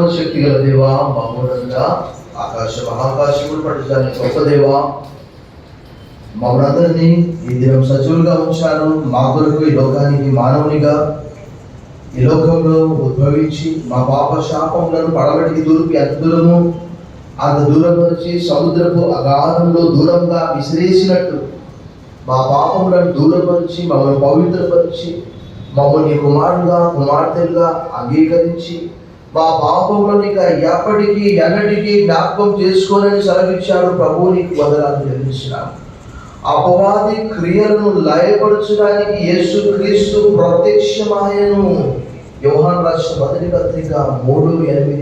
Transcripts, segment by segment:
సర్వశక్తి గల దేవా, మమ్మల్ని ఆకాశ మహాకాశములు పట్టుదాన్ని గొప్ప దేవా, మమ్మల్ని ఈ దినం సజీవులుగా ఉంచారు. మా కొరకు ఈ లోకానికి మానవునిగా ఈ లోకంలో ఉద్భవించి మా పాప శాపములను పడవటికి దూరపు ఎంత దూరము అంత దూరం వచ్చి సముద్రపు అగాధంలో దూరంగా విసిరేసినట్టు మా పాపములను దూరపరిచి మమ్మల్ని పవిత్రపరిచి మమ్మల్ని కుమారుడుగా కుమార్తెలుగా అంగీకరించి మా పాపములను ఇక ఎప్పటికీ ఎన్నటికీ జ్ఞాపకం చేసుకోనని సెలవిచ్చాడు. ప్రభువు నీకు వందనాలు చెల్లించినాము. అపవాది క్రియలను లయపరచడానికి యేసుక్రీస్తు ప్రత్యక్షమాయను. యోహాను రాసిన మొదటి పత్రిక 3:8,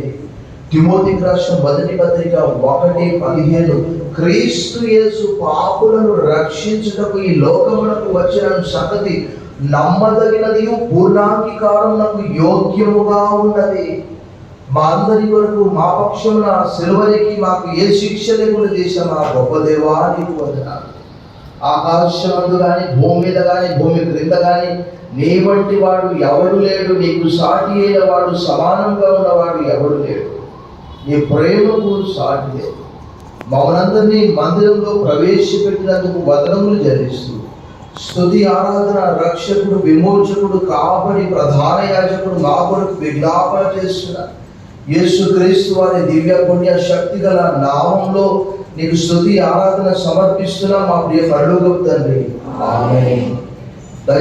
తిమోతికి రాసిన మొదటి పత్రిక 1:15, క్రీస్తు యేసు పాపులను రక్షించుటకు ఈ లోకమునకు వచ్చిన సంగతి నమ్మదగినది, పూర్ణాంగీకారమునకు యోగ్యముగా ఉన్నది. మా అందరి కొరకు మా పక్షమున సిలువరికి మాకు ఏ శిక్ష లేకుండా చేసిన మా గొప్ప దేవా నీకు వందనాలు. ఆకాశమందు కానీ భూమి మీద కానీ భూమి క్రింద కానీ నీ వంటి వాడు ఎవడు లేడు. నీకు సాటి అయిన వాడు, సమానంగా ఉన్నవాడు ఎవడు లేడు. నీ ప్రేమకు సాటి లేదు. మమ్మల్ని మందిరంలో ప్రవేశపెట్టినందుకు వదనములు చెల్లిస్తూ స్తుతి ఆరాధన, రక్షకుడు, విమోచకుడు, కాపరి, ప్రధాన యాజకుడు మా కొరకు విజ్ఞాపన చేస్తున్న యేసుక్రీస్తు వారి దివ్య పుణ్య శక్తి గల నామంలో నీకు స్తుతి ఆరాధన సమర్పిస్తున్నా మా ప్రియ పరలోకపు తండ్రి. ఆమేన్.